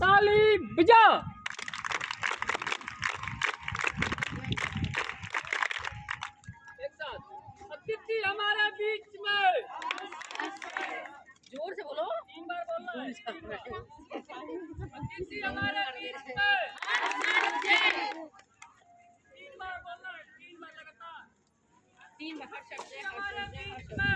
ताली बजा। एक साथ अतिथि हमारे बीच में, जोर से बोलो, 3 बार बोलना है। अतिथि हमारे बीच में, 3 बार बोलना है, 3 बार लगातार। 3 बार हर शब्द से हमारे बीच में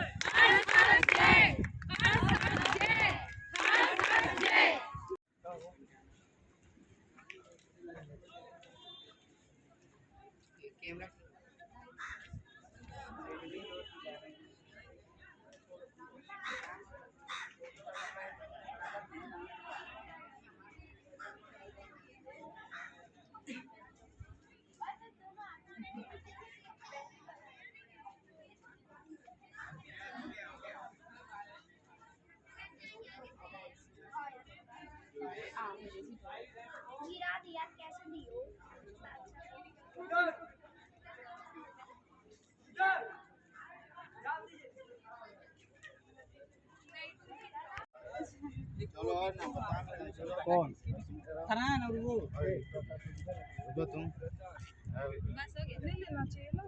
जीरा दिया कैसे दियो कौन फरहान और वो तो तुम बस हो गया, ले लेना चाहिए ना।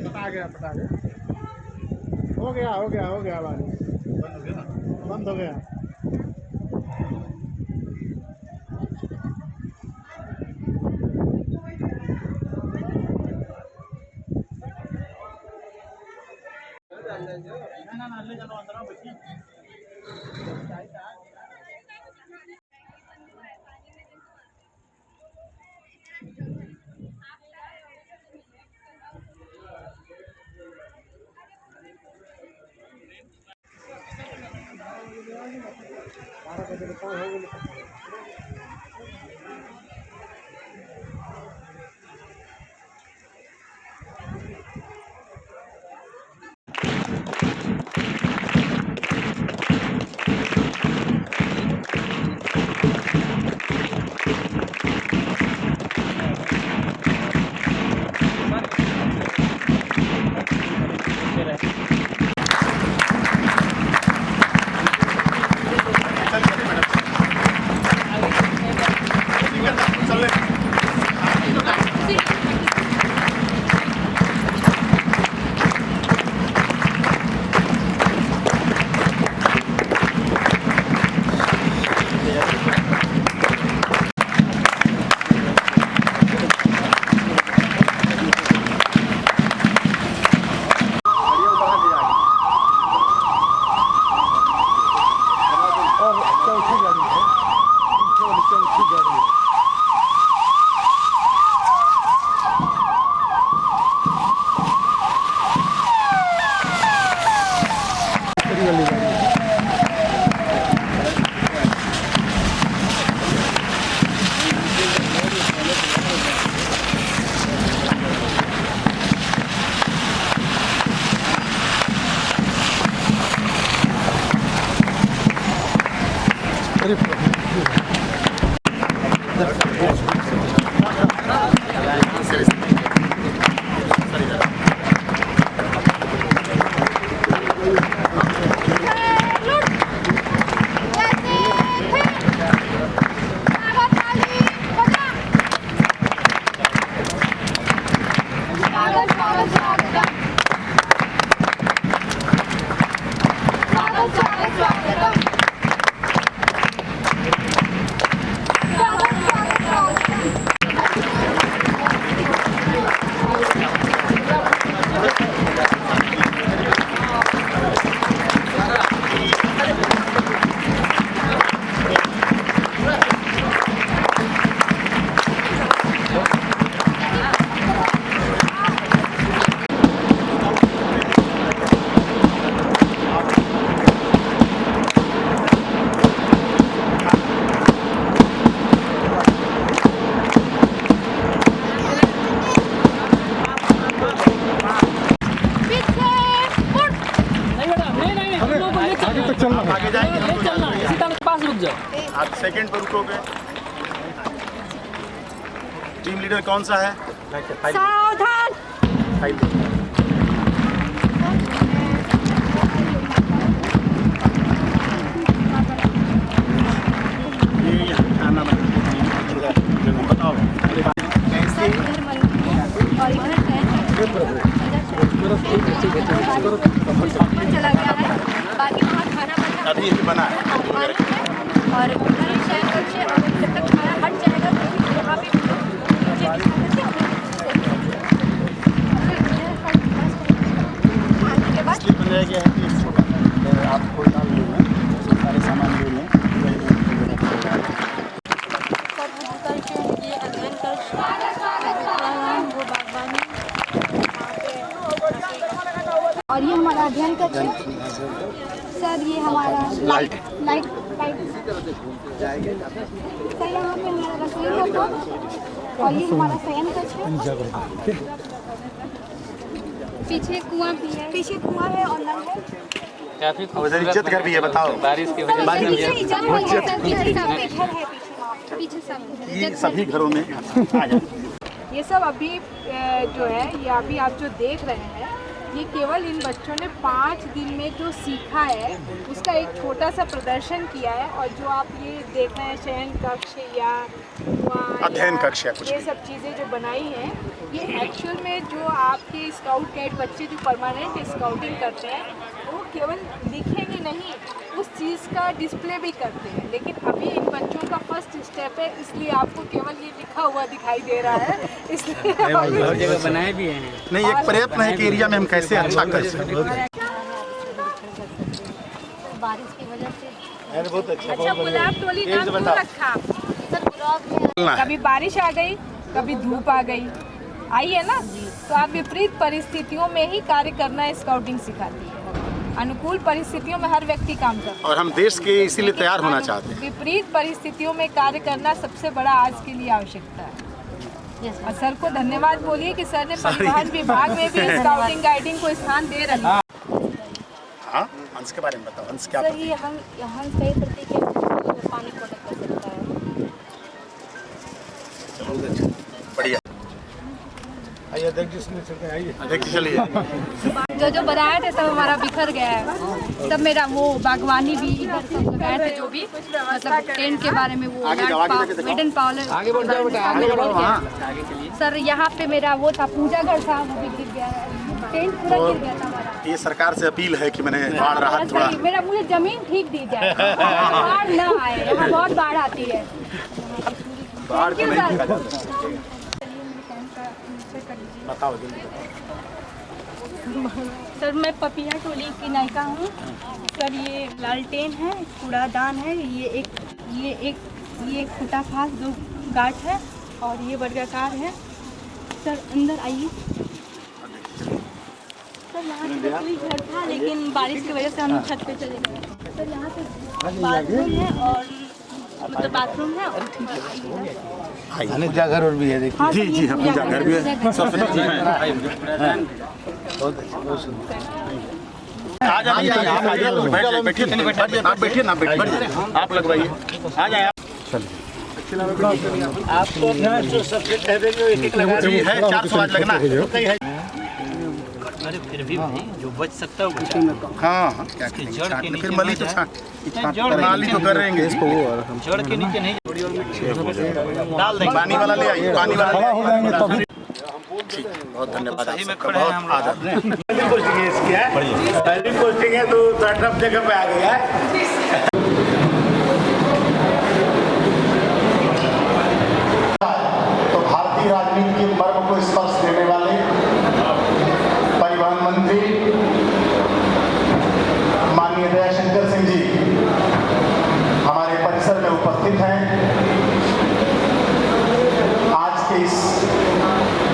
पटा गया हो गया बंद हो गया। ना ले चलो अंदर बैठी स्वागत ले चलना है, सीता के पास रुक जाओ। आप सेकंड पर रुकोगे। टीम लीडर कौन सा है? सावधान। फाइल ये यहाँ खाना बताओ कैसे और इधर चला गया है, बाकी वहाँ खाना बना अभी बना है। और उधर शहर कक्ष है, और जब तक खाना हट जाएगा तो वहाँ पे नीचे के बाद इसलिए बनाया गया है कि छोटा आप कोई डाल लें, सारे सामान ले लें। ये अध्ययन कक्ष वो बागवानी और ये हमारा अध्ययन कक्ष है सर। ये हमारा लाइट सर, यहाँ पे हमारा रसोई होता और ये हमारा शयन कक्ष है। पीछे कुआं भी है, पीछे कुआं है और नल है। उधर इज्जत घर भी है, बताओ। बारिश की वजह से पीछे इज्जत नहीं है सर, पीछे घर है, पीछे सब ये सभी घरों में आ जाए। ये सब अभी जो है, ये अभी आप जो देख रहे हैं, ये केवल इन बच्चों ने 5 दिन में जो सीखा है उसका एक छोटा सा प्रदर्शन किया है। और जो आप ये देख रहे हैं शयन कक्ष या अध्ययन कक्ष या कुछ ये भी। सब चीज़ें जो बनाई हैं, ये एक्चुअल में जो आपके स्काउट गाइड बच्चे जो परमानेंट स्काउटिंग करते हैं वो केवल लिखेंगे नहीं, उस चीज़ का डिस्प्ले भी करते हैं। लेकिन अभी इन बच्चों का फर्स्ट स्टेप है, इसलिए आपको केवल ये लिखा हुआ दिखाई दे रहा है। इसलिए और जगह बनाए भी हैं। नहीं, एक प्रयत्न है कि एरिया में हम कैसे अच्छा कर सकते। बारिश की वजह से। बहुत अच्छा, गुलाब टोली नाम क्यों रखा? सर गुलाब कभी बारिश आ गई, कभी धूप आ गई, आई है ना, तो आप विपरीत परिस्थितियों में ही कार्य करना स्काउटिंग सिखाती है। अनुकूल परिस्थितियों में हर व्यक्ति काम करता है, और हम देश के इसीलिए तैयार होना चाहते हैं। विपरीत परिस्थितियों में कार्य करना सबसे बड़ा आज के लिए आवश्यकता है। और सर को धन्यवाद बोलिए कि सर ने परिवहन विभाग में भी स्काउटिंग गाइडिंग को स्थान दे रही है। हाँ, हंस के बारे में बताओ। हंस क्या? सर, ये हम कई प्रतीक है, पानी प्रोटेक्ट कर सकता है। बढ़िया। आइए देख चलिए। जो बनाए थे सब हमारा बिखर गया है। सब मेरा वो बागवानी भी इधर सब लगाए थे, जो भी मतलब टेंट के बारे में वो मेडन पावलर आगे बढ़ जाओ बेटा, आगे बढ़ो। सर, यहाँ पे मेरा वो था पूजा घर था, वो भी गिर गया है। टेंट पूरा गिर गया था हमारा। ये सरकार से अपील है कि मैंने बाढ़ रहा थोड़ा। मेरा मुझे जमीन ठीक दी जाए, बाढ़ ना आए, यहाँ बहुत बाढ़ आती है। बाढ़ को नहीं देखा जाता। बताओ जल्दी बताओ। सर, मैं पपिया टोली की नायिका हूँ। सर, ये लालटेन है, कूड़ादान है, ये खुटा खास 2 गांठ है और ये वर्गाकार है। सर, अंदर आइए। सर, यहाँ से नकली घर था, लेकिन बारिश की वजह से हम छत पे चले गए। सर, यहाँ से बाथरूम है और मतलब बाथरूम है और पूजा घर और भी है, देखिए। जी जी, हम पूजा घर भी है। सबसे बहुत अच्छा, बहुत सुंदर। आ जाइए, बैठिए आप, बैठिए ना, बैठिए आप, लगवाइए, आ जाए आपको जो सबसे कह देंगे एक लगा जी है। 400 आज लगना है। अरे फिर भी भाई जो बच सकता है वो बचा। हाँ हाँ, क्या करेंगे, फिर मली तो नाली तो करेंगे इसको। जड़ के नीचे नहीं डाल देंगे, पानी वाला ले आइए, पानी वाला हो जाएंगे तब। ठीक, बहुत धन्यवाद सही में आपका, खड़े हैं बहुत हम आदर। पहली पोस्टिंग है तो टफ जगह पे आ गया है। तो भारतीय राजनीति के पर्व को स्पर्श देने वाले परिवहन मंत्री माननीय दयाशंकर सिंह जी हमारे परिसर में उपस्थित हैं। आज के इस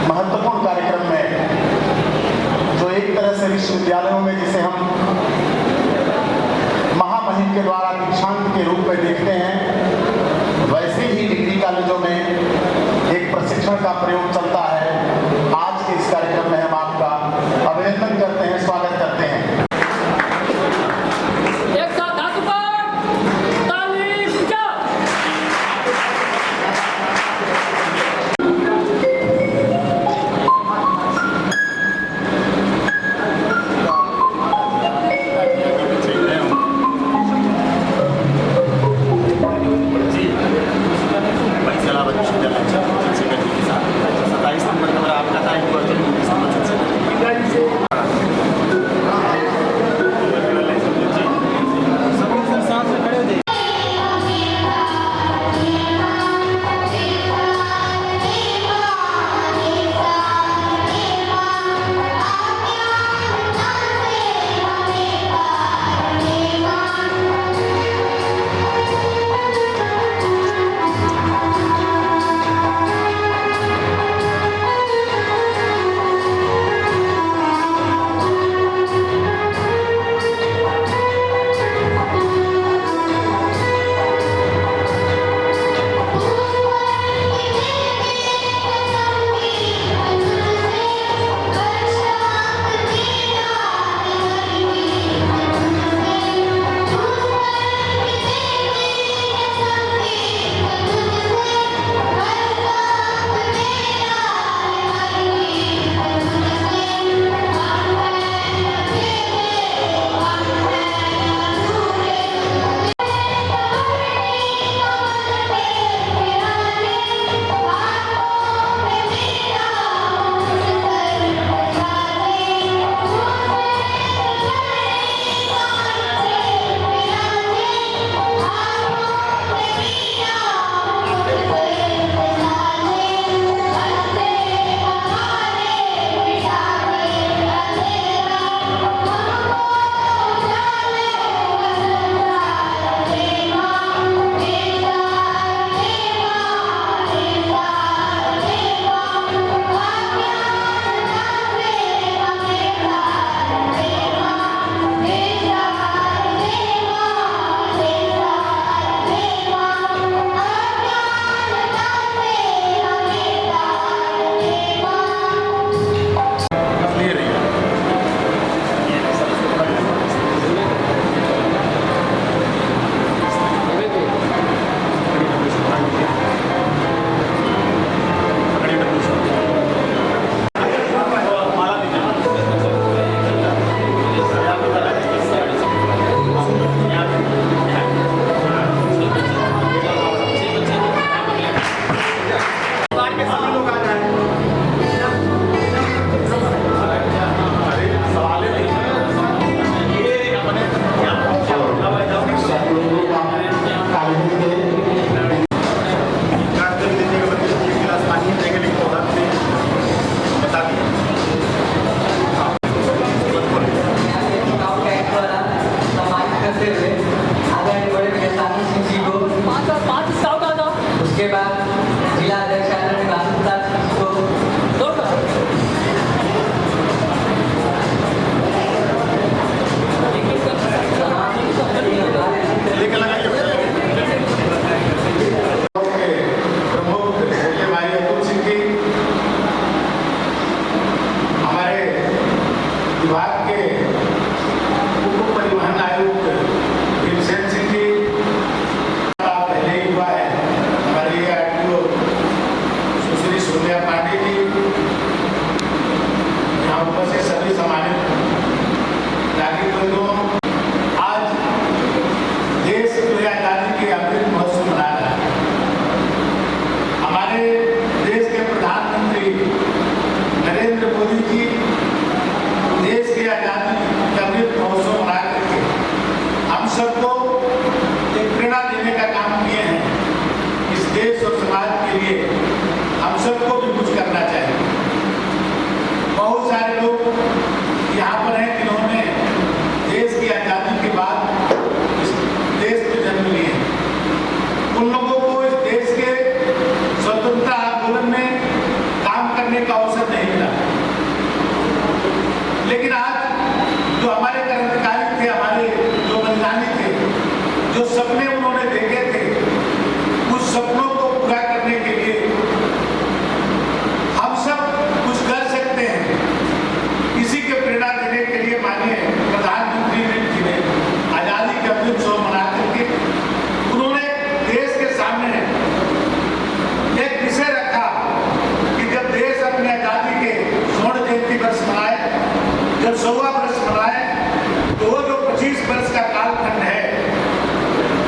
महत्वपूर्ण कार्यक्रम में जो एक तरह से विश्वविद्यालयों में जिसे हम महामहिम के द्वारा दीक्षांत के रूप में देखते हैं, वैसे ही डिग्री कॉलेजों में एक प्रशिक्षण का प्रयोग चलता है। आज के इस कार्यक्रम में हम आपका अभिनंदन करते हैं, स्वागत करते हैं। एक साथ हाथ ऊपर। जो सपने उन्होंने देखे थे, उस सपनों को पूरा करने के लिए हम सब कुछ कर सकते हैं। इसी के प्रेरणा देने के लिए माननीय प्रधानमंत्री जी ने आजादी के अमृत महोत्सव मना करके उन्होंने देश के सामने एक विषय रखा कि जब देश अपनी आजादी के स्वर्ण जयंती वर्ष मनाए, जब 100वां वर्ष मनाए, तो वो जो 25 वर्ष का कालखंड है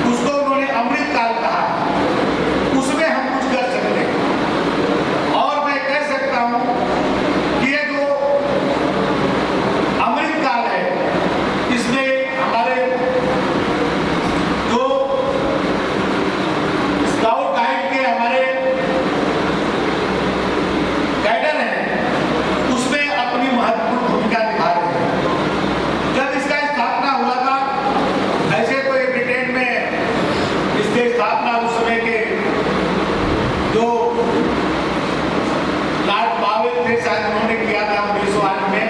उसको उन्होंने अमृत काल कहा। उसमें हम कुछ कर सकते हैं। और मैं कह सकता हूं कि ये जो अमृत काल है, इसमें हमारे जो स्काउट गाइड के हमारे कैडर हैं, उसमें अपनी महत्वपूर्ण भूमिका निभा रहे हैं। जब इसका स्थापना हुआ था, ऐसे तो ये ब्रिटेन में इसकी स्थापना उस समय के जो लॉर्ड बावेल थे, शायद उन्होंने किया था 1908 में।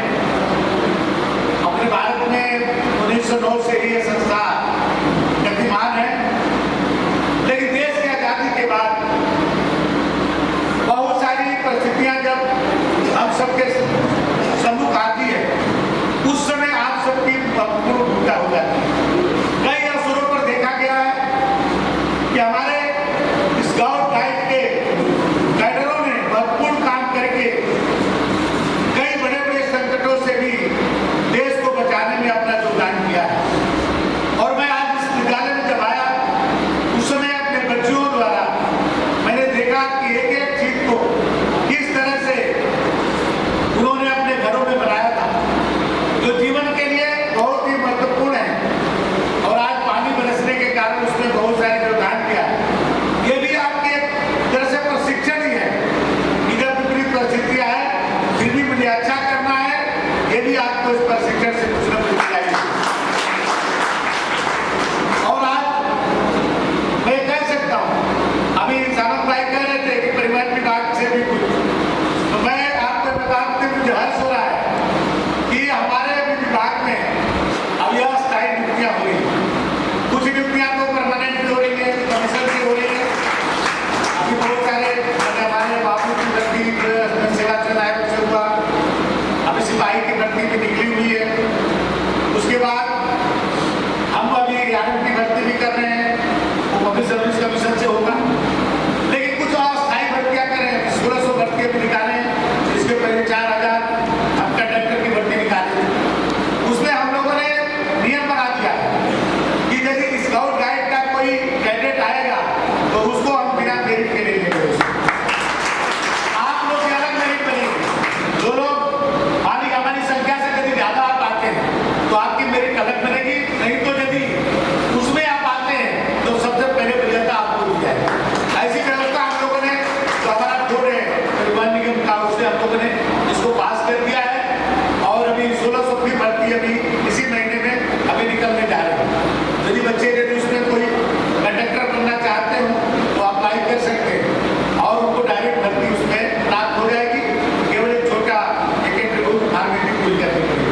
अपने भारत में 1909 से ही ये संस्था गतिमान है। लेकिन देश की आजादी के बाद बहुत सारी परिस्थितियां जब हम सबके सम्मुख आती है, उस समय आप सबकी महत्वपूर्ण भूमिका हो जाती है। कई अवसरों पर देखा गया है कि हमारे स्काउट गाइड के कैडरों ने महत्वपूर्ण काम करके कई बड़े बड़े संकटों से भी देश को बचाने में अपना योगदान किया है। और मैं आज इस विद्यालय में जब आया, उस समय अपने बच्चों द्वारा मैंने देखा कि एक एक चीज को किस तरह से उन्होंने अपने घरों में बनाया था, जो जीवन के लिए बहुत ही महत्वपूर्ण है। और आज पानी बरसने के कारण उसमें बहुत सारे योगदान किया है। ये भी आपके एक तरह से प्रशिक्षण ही है कि जब विपरीत परिस्थितियां हैं, फिर भी मुझे अच्छा करना है। ये भी आपको इस प्रशिक्षण से कुछ न कुछ चाहिए। और आज मैं कह सकता हूँ, अभी सामंत भाई कह रहे थे कि परिवहन विभाग से भी कुछ, तो मैं आपको बता दें, मुझे हर्ष हो रहा है कि हमारे विभाग में अब यह स्थायी नियुक्तियां हो रही हैं। कुछ नियुक्तियां तो परमानेंट हो रही है, कमीशन से हो रही है। अभी बहुत सारे हमारे बाबू की भर्ती सेवा चलाए से हुआ, अभी सिपाही की भर्ती भी निकली हुई है। उसके बाद हम अभी आर्मी की भर्ती भी कर रहे हैं, वो पब्लिक सर्विस कमीशन से होगा। लेकिन कुछ और स्थायी भर्तियां करें, 1600 भर्तियां भी निकालें। इसके पहले 4000 हम कंडक्टर की भर्ती निकाले थे। उसमें हम लोगों ने नियम बना दिया कि यदि स्काउट गाइड का कोई कैडेट आएगा तो उसको हम बिना मेरिट के ले लेंगे। आप लोग की अलग मेरिट बनेगी। जो लोग मानी हमारी संख्या से यदि ज्यादा आप आते हैं तो आपकी मेरिट अलग बनेगी, नहीं तो यदि उसमें आप आते हैं तो सबसे पहले वरीयता आपको दी जाएगी। ऐसी व्यवस्था हम लोगों ने, जो हमारा बोर्ड है परिवहन निगम का, उससे हम लोगों ने इसको पास कर दिया है। और अभी 1600 की भर्ती अभी इसी महीने में अभी निकलने जा रही है। यदि बच्चे यदि उसमें कोई कंडक्टर बनना चाहते हो तो अप्लाई कर सकते हैं और उनको डायरेक्ट भर्ती उसमें प्राप्त हो जाएगी। केवल एक छोटा टिकट फॉर्मेलिटी पूरी करनी पड़ेगी।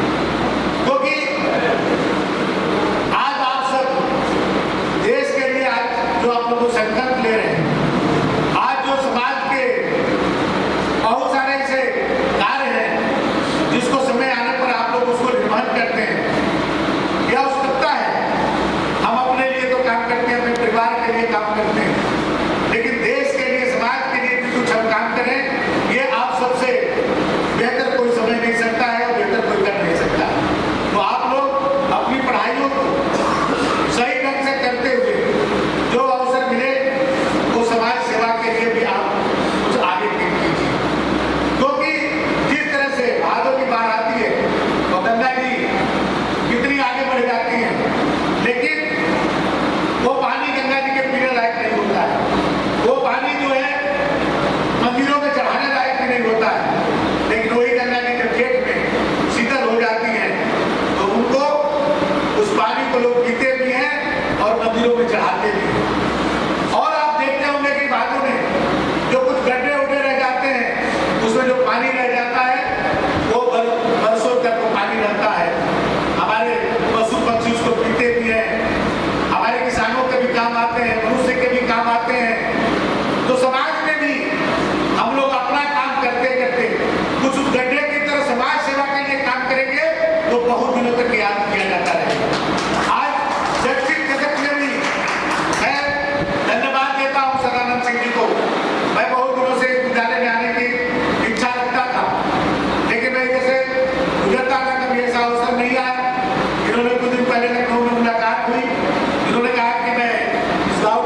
क्योंकि आज आप सब देश के लिए आज जो आप लोग संकल्प ले रहे हैं, आज जो समाज के बहुत सारे ऐसे कार्य हैं जिसको समय आने पर आप लोग उसको निर्वहन करते हैं, यह आवश्यकता है। हम अपने लिए तो काम करते हैं, अपने परिवार के लिए काम करते हैं, लेकिन देश के लिए, समाज के लिए भी कुछ हम काम करें। ये आप सबसे बेहतर कोई समझ नहीं सकता है और बेहतर कोई कर नहीं सकता। तो आप लोग अपनी पढ़ाइयों को सही ढंग से करते हुए जो अवसर मिले वो समाज सेवा के लिए भी आप कुछ आगे कीजिए। क्योंकि जिस तरह से भादों की बाढ़ आती है तो गंगा जी कितनी आगे बढ़ जाती है, लेकिन वो पानी गंगा जी के पीने लायक नहीं होता है। वो पानी जो है मंदिरों में चढ़ाने लायक भी नहीं होता है। लेकिन वही गंगा जी जब खेत में शीतल हो जाती है तो उनको, उस पानी को लोग पीते भी हैं और मंदिरों में चढ़ाते भी हैं। और आप देखते होंगे कि भादों में जो कुछ गड्ढे उड्ढे रह जाते हैं, उसमें जो पानी रह जाता है वो बरसों तक वो पानी रहता है। हमारे पशु पक्षी उसको पीते भी हैं। हमारे किसानों काम आते हैं, मनुष्य के भी काम आते हैं। तो समाज में भी हम लोग अपना काम करते करते कुछ उस गड्ढे की तरह समाज सेवा के लिए काम करेंगे तो बहुत दिनों तक याद किया जाता रहेगा। आज शैक्षिक जगत में भी मैं धन्यवाद देता हूँ सदानंद सिंह जी को। मैं बहुत दिनों से विद्यालय में आने की इच्छा रखता था, लेकिन मैं जैसे गुजरता था कभी ऐसा अवसर नहीं आया। इन्होंने कुछ दिन पहले लखनऊ में मुलाकात हुई, इन्होंने कहा कि मैं स्काउट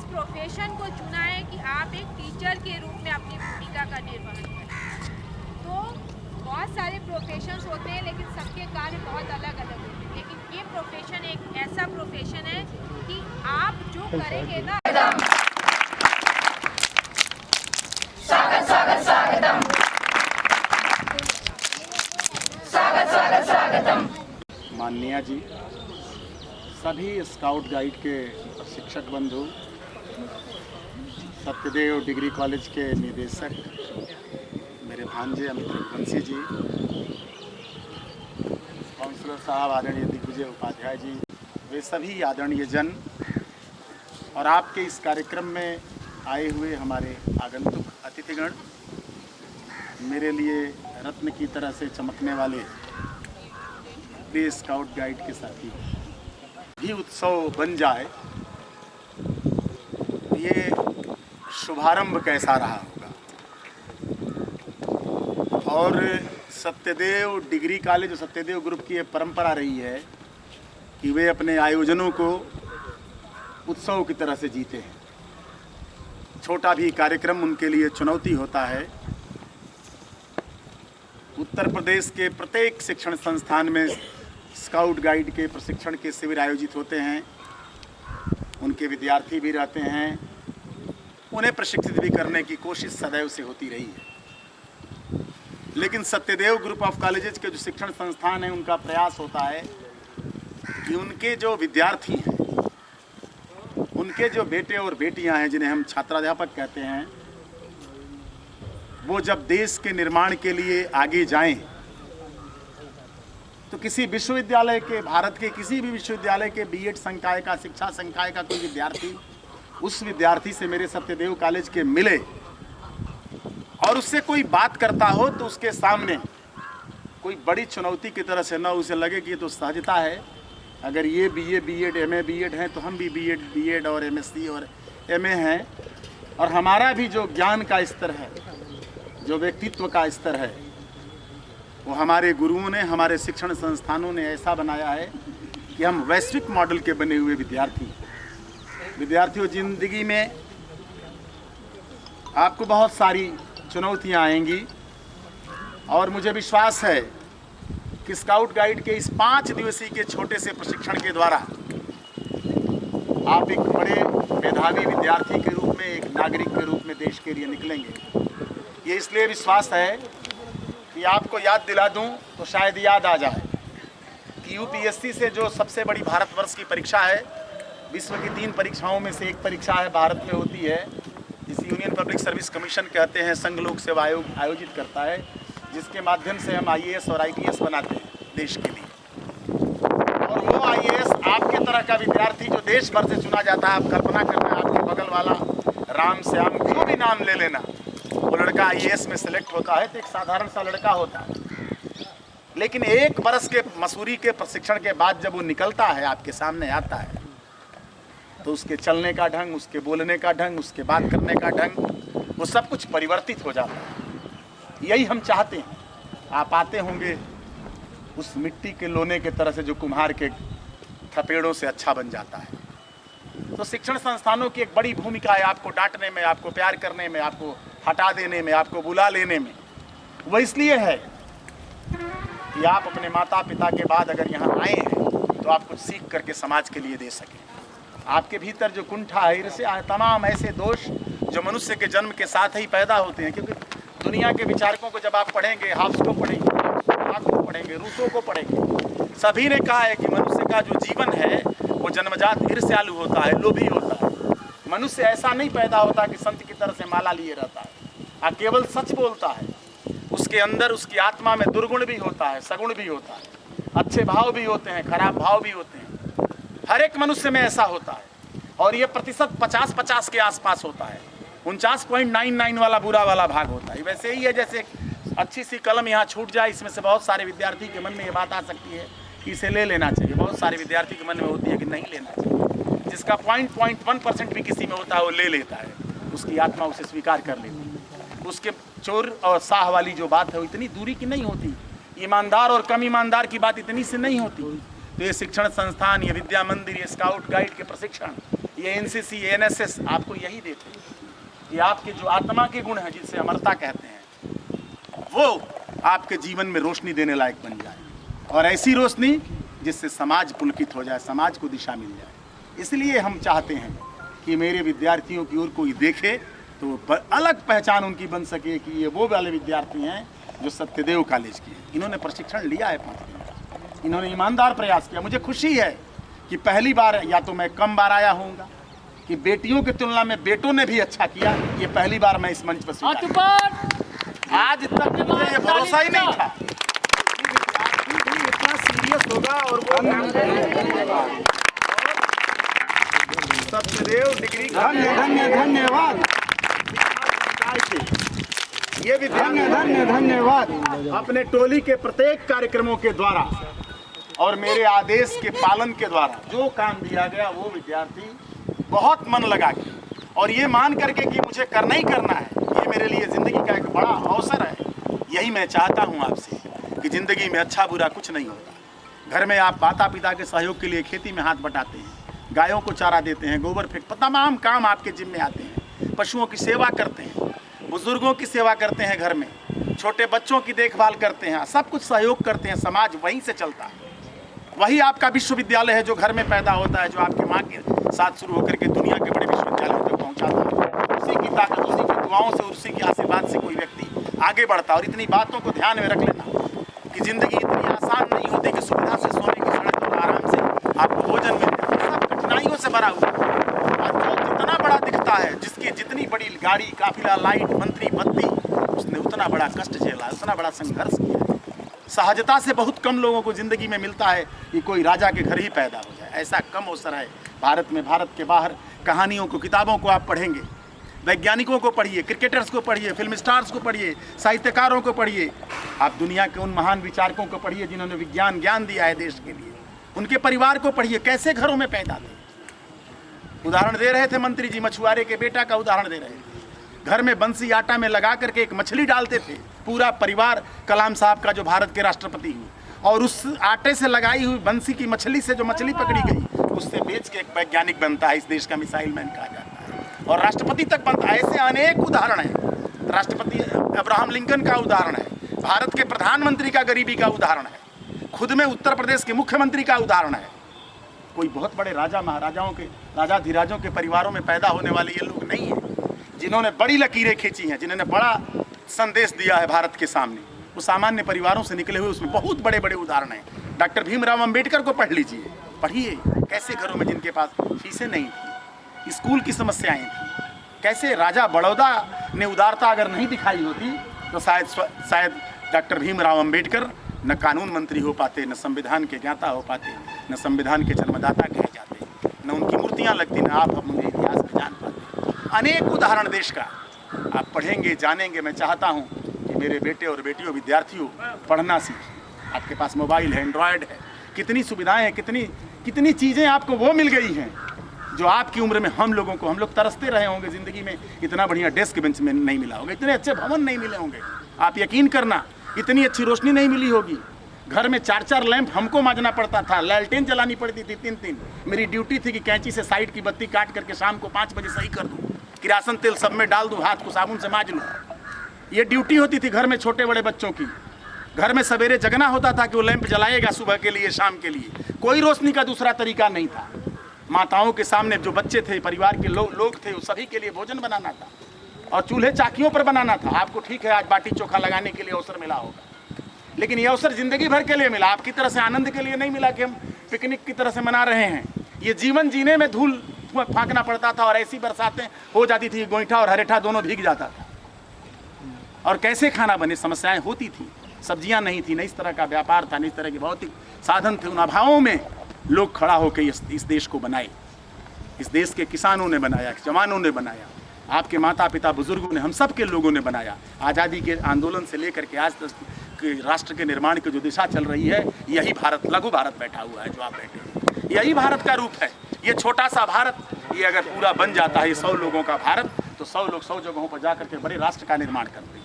प्रोफेशन को चुना है कि आप एक टीचर के रूप में अपनी भूमिका का निर्वहन करें। तो बहुत सारे प्रोफेशंस होते हैं लेकिन सबके कार्य बहुत अलग अलग होते हैं, लेकिन ये प्रोफेशन एक ऐसा प्रोफेशन है कि आप जो करेंगे ना। स्वागत स्वागत स्वागतम, स्वागत स्वागत स्वागतम। माननीय जी, सभी स्काउट गाइड के शिक्षक बंधु, सत्यदेव डिग्री कॉलेज के निदेशक, मेरे भांजे अमित रघुवंशी जी, काउंसलर साहब आदरणीय दिग्विजय उपाध्याय जी, वे सभी आदरणीय जन और आपके इस कार्यक्रम में आए हुए हमारे आगंतुक अतिथिगण, मेरे लिए रत्न की तरह से चमकने वाले प्रिय स्काउट गाइड के साथी, भी उत्सव बन जाए, ये शुभारंभ कैसा रहा होगा। और सत्यदेव डिग्री कॉलेज और सत्यदेव ग्रुप की ये परंपरा रही है कि वे अपने आयोजनों को उत्सव की तरह से जीते हैं। छोटा भी कार्यक्रम उनके लिए चुनौती होता है। उत्तर प्रदेश के प्रत्येक शिक्षण संस्थान में स्काउट गाइड के प्रशिक्षण के शिविर आयोजित होते हैं। उनके विद्यार्थी भी रहते हैं, उन्हें प्रशिक्षित भी करने की कोशिश सदैव से होती रही है। लेकिन सत्यदेव ग्रुप ऑफ कॉलेजेस के जो शिक्षण संस्थान हैं, उनका प्रयास होता है कि उनके जो विद्यार्थी हैं, उनके जो बेटे और बेटियां हैं, जिन्हें हम छात्राध्यापक कहते हैं, वो जब देश के निर्माण के लिए आगे जाएं, तो किसी विश्वविद्यालय के, भारत के किसी भी विश्वविद्यालय के बीएड संकाय का, शिक्षा संकाय का कोई विद्यार्थी उस विद्यार्थी से मेरे सत्यदेव कॉलेज के मिले और उससे कोई बात करता हो तो उसके सामने कोई बड़ी चुनौती की तरह से न उसे लगे कि ये तो सहजता है, अगर ये बीए बीएड एमए बीएड हैं तो हम भी बीएड और एमएससी और एमए हैं, और हमारा भी जो ज्ञान का स्तर है, जो व्यक्तित्व का स्तर है, वो हमारे गुरुओं ने, हमारे शिक्षण संस्थानों ने ऐसा बनाया है कि हम वैश्विक मॉडल के बने हुए विद्यार्थियों, जिंदगी में आपको बहुत सारी चुनौतियां आएंगी और मुझे विश्वास है कि स्काउट गाइड के इस 5 दिवसीय के छोटे से प्रशिक्षण के द्वारा आप एक बड़े मेधावी विद्यार्थी के रूप में, एक नागरिक के रूप में देश के लिए निकलेंगे। ये इसलिए विश्वास है कि आपको याद दिला दूं तो शायद याद आ जाए कि यूपीएससी से जो सबसे बड़ी भारतवर्ष की परीक्षा है, विश्व की 3 परीक्षाओं में से एक परीक्षा है, भारत में होती है, जिसे यूनियन पब्लिक सर्विस कमीशन कहते हैं, संघ लोक सेवा आयोग आयोजित करता है, जिसके माध्यम से हम आईएएस और आईपीएस बनाते हैं देश के लिए। और वो आईएएस आपके तरह का विद्यार्थी जो देश भर से चुना जाता है, आप कल्पना करना, आपके बगल वाला राम श्याम जो भी नाम ले लेना, वो लड़का आईएएस में सिलेक्ट होता है तो एक साधारण सा लड़का होता है। लेकिन 1 बरस के मसूरी के प्रशिक्षण के बाद जब वो निकलता है, आपके सामने आता है, तो उसके चलने का ढंग, उसके बोलने का ढंग, उसके बात करने का ढंग, वो सब कुछ परिवर्तित हो जाता है। यही हम चाहते हैं। आप आते होंगे उस मिट्टी के लोने के तरह से जो कुम्हार के थपेड़ों से अच्छा बन जाता है। तो शिक्षण संस्थानों की एक बड़ी भूमिका है आपको डांटने में, आपको प्यार करने में, आपको हटा देने में, आपको बुला लेने में। वो इसलिए है कि आप अपने माता पिता के बाद अगर यहाँ आए हैं तो आप कुछ सीख करके समाज के लिए दे सकें। आपके भीतर जो कुंठा है, ईर्ष्या है, तमाम ऐसे दोष जो मनुष्य के जन्म के साथ ही पैदा होते हैं, क्योंकि दुनिया के विचारकों को जब आप पढ़ेंगे, हाफ्स को पढ़ेंगे, मार्क्स को पढ़ेंगे, रूसो को पढ़ेंगे, सभी ने कहा है कि मनुष्य का जो जीवन है वो जन्मजात ईर्ष्यालु होता है, लोभी होता है। मनुष्य ऐसा नहीं पैदा होता कि संत की तरह से माला लिए रहता है, केवल सच बोलता है। उसके अंदर, उसकी आत्मा में दुर्गुण भी होता है, सगुण भी होता है, अच्छे भाव भी होते हैं, खराब भाव भी होते हैं। हर एक मनुष्य में ऐसा होता है और ये प्रतिशत 50-50 के आसपास होता है। 49.99 वाला बुरा वाला भाग होता है। वैसे ही है जैसे अच्छी सी कलम यहाँ छूट जाए, इसमें से बहुत सारे विद्यार्थी के मन में ये बात आ सकती है कि इसे ले लेना चाहिए। बहुत सारे विद्यार्थी के मन में होती है कि नहीं लेना चाहिए। जिसका 0.1% भी किसी में होता है वो ले लेता है, उसकी आत्मा उसे स्वीकार कर लेती है। उसके चोर और साह वाली जो बात है वो इतनी दूरी की नहीं होती, ईमानदार और कम ईमानदार की बात इतनी से नहीं होती। तो ये शिक्षण संस्थान, ये विद्या मंदिर, ये स्काउट गाइड के प्रशिक्षण, ये एनसीसी, एनएसएस आपको यही देते हैं कि आपके जो आत्मा के गुण हैं, जिसे अमरता कहते हैं, वो आपके जीवन में रोशनी देने लायक बन जाए, और ऐसी रोशनी जिससे समाज पुलकित हो जाए, समाज को दिशा मिल जाए। इसलिए हम चाहते हैं कि मेरे विद्यार्थियों की ओर कोई देखे तो अलग पहचान उनकी बन सके कि ये वो वाले विद्यार्थी हैं जो सत्यदेव कॉलेज के हैं। इन्होंने प्रशिक्षण लिया है 5 दिन का, इन्होंने ईमानदार प्रयास किया। मुझे खुशी है कि पहली बार, या तो मैं कम बार आया होऊंगा, कि बेटियों की तुलना में बेटों ने भी अच्छा किया। ये पहली बार मैं इस मंच पर आज तक मुझे ये भरोसा ही नहीं था कि विद्यार्थी भी इतना सीरियस होगा और वो सत्यदेव डिग्री। धन्यवाद। ये विद्यार्थी धन्यवाद अपने टोली के प्रत्येक कार्यक्रमों के द्वारा और मेरे आदेश के पालन के द्वारा जो काम दिया गया, वो विद्यार्थी बहुत मन लगा के और ये मान करके कि मुझे करना ही करना है, ये मेरे लिए ज़िंदगी का एक बड़ा अवसर है। यही मैं चाहता हूँ आपसे कि ज़िंदगी में अच्छा बुरा कुछ नहीं होता। घर में आप माता पिता के सहयोग के लिए खेती में हाथ बटाते हैं, गायों को चारा देते हैं, गोबर फेंक, तमाम काम आपके जिम्मे आते हैं। पशुओं की सेवा करते हैं, बुजुर्गों की सेवा करते हैं, घर में छोटे बच्चों की देखभाल करते हैं, सब कुछ सहयोग करते हैं। समाज वहीं से चलता है। वही आपका विश्वविद्यालय है जो घर में पैदा होता है, जो आपके माँ के साथ शुरू होकर के दुनिया के बड़े विश्वविद्यालयों तक पहुँचाता है। उसी की ताकत, उसी की दुआओं से, उसी के आशीर्वाद से कोई व्यक्ति आगे बढ़ता है। और इतनी बातों को ध्यान में रख लेना कि ज़िंदगी इतनी आसान नहीं होती कि सुविधा से सोने की सड़क और आराम से आपको भोजन मिल जाए। सब कठिनाइयों से भरा हुआ है। और जो जितना बड़ा दिखता है, जिसकी जितनी बड़ी गाड़ी, काफिला, लाइट, मंत्री, बत्ती, उसने उतना बड़ा कष्ट झेला, उतना बड़ा संघर्ष किया है। सहजता से बहुत कम लोगों को ज़िंदगी में मिलता है कि कोई राजा के घर ही पैदा हो जाए। ऐसा कम अवसर है भारत में। भारत के बाहर कहानियों को, किताबों को आप पढ़ेंगे, वैज्ञानिकों को पढ़िए, क्रिकेटर्स को पढ़िए, फिल्म स्टार्स को पढ़िए, साहित्यकारों को पढ़िए, आप दुनिया के उन महान विचारकों को पढ़िए जिन्होंने विज्ञान ज्ञान दिया है देश के लिए। उनके परिवार को पढ़िए, कैसे घरों में पैदा थे। उदाहरण दे रहे थे मंत्री जी, मछुआरे के बेटा का उदाहरण दे रहे थे। घर में बंसी आटा में लगा करके एक मछली डालते थे, पूरा परिवार कलाम साहब का जो भारत के राष्ट्रपति हुए, और उस आटे से लगाई हुई बंसी की मछली से जो मछली पकड़ी गई, उससे बेच के एक वैज्ञानिक बनता है, इस देश का मिसाइल मैन कहा जाता है, और राष्ट्रपति तक बनता है। ऐसे अनेक उदाहरण हैं। राष्ट्रपति अब्राहम लिंकन का उदाहरण है, भारत के प्रधानमंत्री का गरीबी का उदाहरण है, खुद में उत्तर प्रदेश के मुख्यमंत्री का उदाहरण है। कोई बहुत बड़े राजा महाराजाओं के, राजाधिराजों के परिवारों में पैदा होने वाले ये लोग नहीं हैं जिन्होंने बड़ी लकीरें खींची हैं, जिन्होंने बड़ा संदेश दिया है भारत के सामने। वो सामान्य परिवारों से निकले हुए, उसमें बहुत बड़े बड़े उदाहरण हैं। डॉक्टर भीमराव अंबेडकर को पढ़ लीजिए, पढ़िए कैसे घरों में जिनके पास फीसें नहीं थी, स्कूल की समस्याएं थी, कैसे राजा बड़ौदा ने उदारता अगर नहीं दिखाई होती तो शायद डॉक्टर भीमराव अंबेडकर न कानून मंत्री हो पाते, न संविधान के ज्ञाता हो पाते, न संविधान के जन्मदाता कहे जाते, न उनकी मूर्तियाँ लगती, न आप उन्हें इतिहास में जान पाते। अनेक उदाहरण देश का आप पढ़ेंगे, जानेंगे। मैं चाहता हूँ कि मेरे बेटे और बेटियों, विद्यार्थियों, पढ़ना सीखें। आपके पास मोबाइल है, एंड्रॉयड है, कितनी सुविधाएं हैं, कितनी चीज़ें आपको वो मिल गई हैं जो आपकी उम्र में हम लोग तरसते रहे होंगे। ज़िंदगी में इतना बढ़िया डेस्क बेंच में नहीं मिला होगा, इतने अच्छे भवन नहीं मिले होंगे। आप यकीन करना, इतनी अच्छी रोशनी नहीं मिली होगी। घर में 4-4 लैंप हमको मांजना पड़ता था, लालटेन जलानी पड़ती थी 3-3। मेरी ड्यूटी थी कि कैंची से साइड की बत्ती काट करके शाम को 5 बजे सही कर दूँ, किरासन तेल सब में डाल दूँ, हाथ को साबुन से मांज लूँ। ये ड्यूटी होती थी घर में छोटे बड़े बच्चों की। घर में सवेरे जगना होता था कि वो लैंप जलाएगा सुबह के लिए, शाम के लिए। कोई रोशनी का दूसरा तरीका नहीं था। माताओं के सामने जो बच्चे थे, परिवार के लोग थे, वो सभी के लिए भोजन बनाना था और चूल्हे चाकियों पर बनाना था। आपको ठीक है आज बाटी चोखा लगाने के लिए अवसर मिला होगा, लेकिन ये अवसर जिंदगी भर के लिए मिला, आपकी तरह से आनंद के लिए नहीं मिला कि हम पिकनिक की तरह से मना रहे हैं। ये जीवन जीने में धूल फाँकना पड़ता था और ऐसी बरसातें हो जाती थी, गोईठा और हरेठा दोनों भीग जाता था। और कैसे खाना बने, समस्याएं होती थी, सब्जियां नहीं थी, न इस तरह का व्यापार था, न इस तरह के भौतिक साधन थे। उन अभावों में लोग खड़ा होकर इस देश को बनाए। इस देश के किसानों ने बनाया, जवानों ने बनाया, आपके माता पिता बुजुर्गों ने, हम सब के लोगों ने बनाया। आज़ादी के आंदोलन से लेकर के आज तक राष्ट्र के निर्माण की जो दिशा चल रही है, यही भारत, लघु भारत बैठा हुआ है जो आप बैठे हैं, यही भारत का रूप है। ये छोटा सा भारत, ये अगर पूरा बन जाता है, ये 100 लोगों का भारत, तो 100 लोग 100 जगहों पर जाकर के बड़े राष्ट्र का निर्माण करते हैं।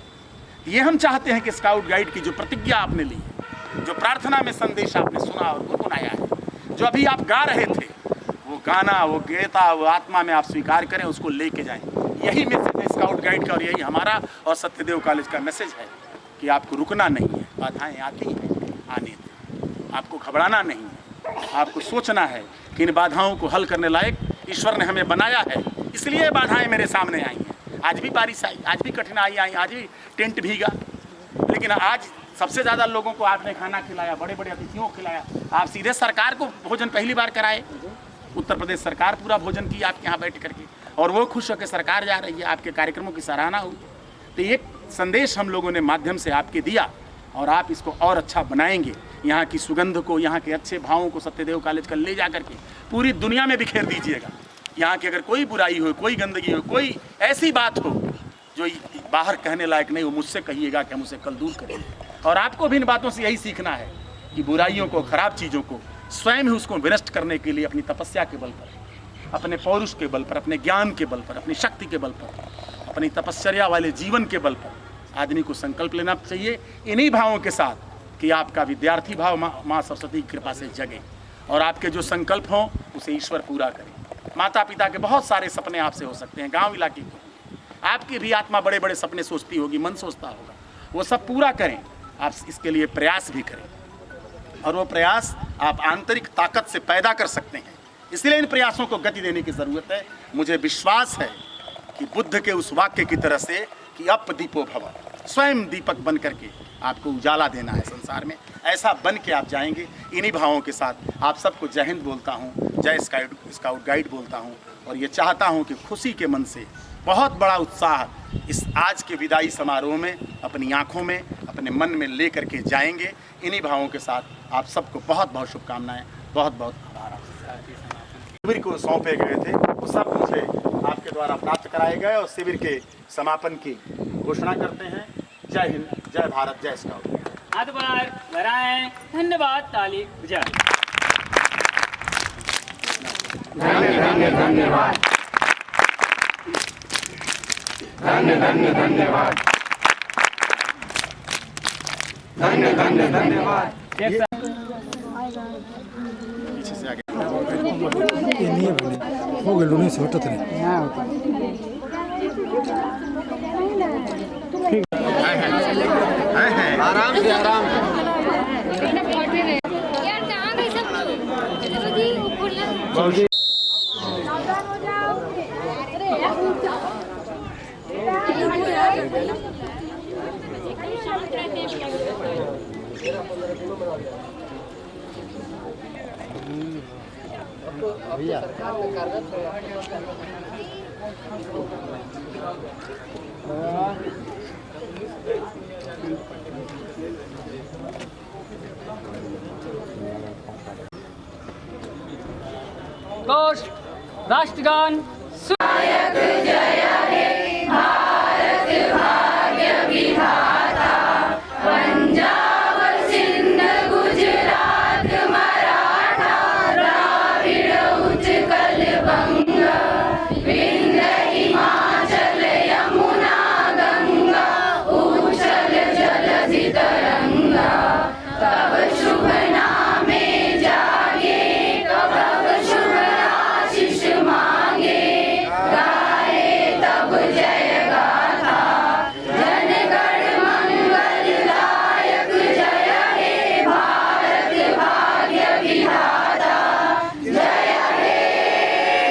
ये हम चाहते हैं कि स्काउट गाइड की जो प्रतिज्ञा आपने ली है, जो प्रार्थना में संदेश आपने सुना और गुनगुनाया है, जो अभी आप गा रहे थे, वो गाना, वो गीता, वो आत्मा में आप स्वीकार करें, उसको लेके जाएं। यही मैसेज है स्काउट गाइड का और यही हमारा और सत्यदेव कॉलेज का मैसेज है कि आपको रुकना नहीं है। बाधाएं आती हैं, आने दें, आपको घबराना नहीं है, आपको सोचना है कि इन बाधाओं को हल करने लायक ईश्वर ने हमें बनाया है, इसलिए बाधाएं मेरे सामने आई हैं। आज भी बारिश आई, आज भी कठिनाई आई, आज भी टेंट भीगा, लेकिन आज सबसे ज़्यादा लोगों को आपने खाना खिलाया, बड़े बड़े अतिथियों को खिलाया। आप सीधे सरकार को भोजन पहली बार कराए, उत्तर प्रदेश सरकार पूरा भोजन की आपके यहाँ बैठ करके, और वो खुश होकर सरकार जा रही है, आपके कार्यक्रमों की सराहना हुई। तो एक संदेश हम लोगों ने माध्यम से आपके दिया और आप इसको और अच्छा बनाएंगे। यहाँ की सुगंध को, यहाँ के अच्छे भावों को सत्यदेव कॉलेज का ले जा करके पूरी दुनिया में बिखेर दीजिएगा। यहाँ की अगर कोई बुराई हो, कोई गंदगी हो, कोई ऐसी बात हो जो बाहर कहने लायक नहीं, वो मुझसे कहिएगा कि हम उसे कल दूर करेंगे। और आपको भी इन बातों से यही सीखना है कि बुराइयों को, खराब चीज़ों को स्वयं ही उसको विनष्ट करने के लिए अपनी तपस्या के बल पर, अपने पौरुष के बल पर, अपने ज्ञान के बल पर, अपनी शक्ति के बल पर, अपनी तपश्चर्या वाले जीवन के बल पर आदमी को संकल्प लेना चाहिए, इन्हीं भावों के साथ कि आपका विद्यार्थी भाव माँ सरस्वती की कृपा से जगे और आपके जो संकल्प हों उसे ईश्वर पूरा करे। माता पिता के बहुत सारे सपने आपसे हो सकते हैं, गांव इलाके के, आपकी भी आत्मा बड़े बड़े सपने सोचती होगी, मन सोचता होगा, वो सब पूरा करें। आप इसके लिए प्रयास भी करें और वो प्रयास आप आंतरिक ताकत से पैदा कर सकते हैं, इसलिए इन प्रयासों को गति देने की ज़रूरत है। मुझे विश्वास है कि बुद्ध के उस वाक्य की तरह से कि अप दीपो भव, स्वयं दीपक बन करके आपको उजाला देना है संसार में, ऐसा बन के आप जाएंगे। इन्हीं भावों के साथ आप सबको जय हिंद बोलता हूँ, जय स्काउट गाइड बोलता हूँ और ये चाहता हूँ कि खुशी के मन से बहुत बड़ा उत्साह इस आज के विदाई समारोह में अपनी आँखों में, अपने मन में ले करके जाएंगे। इन्हीं भावों के साथ आप सबको बहुत बहुत शुभकामनाएँ, बहुत बहुत आभार। शिविर को सौंपे गए थे वो सब मुझे आपके द्वारा प्राप्त कराए गए और शिविर के समापन की घोषणा करते हैं। जय हिंद, जय भारत, जय स्काउट। हाथ बढ़ाएं, धन्यवाद, ताली बजाएं। धन्यवाद, धन्यवाद, धन्यवाद। पीछे से आगे हो गए लोने से हटत आराम से, आराम से। घोष राष्ट्रगान। जय हे भारत भाग्य विधाता, पंजाब सिंध गुजरात मराठा द्राविड़ उत्कल बंग, विंध्य हिमाचल यमुना गंगा, उच्छल जलधि तरंगा, तब शुभ नामे जागे, तब शुभ आशीष मांगे, गाए तब जय गाथा, जनगण मंगलदायक, जय हे भारत भाग्य विधाता, जय हे,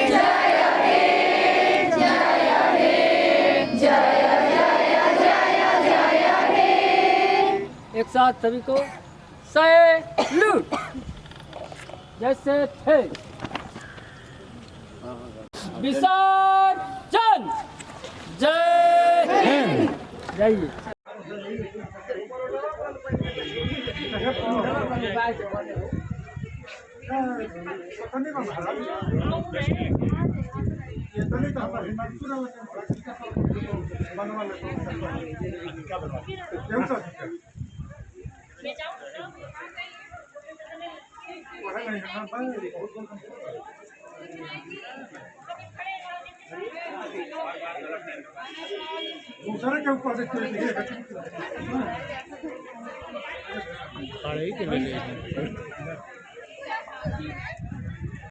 जय हे, जय हे, जय जय जय जय हे। एक साथ सभी को सैल्यूट। जैसे थे विसर्जन। जय हिंद, जय दूसरा क्या ऊपर से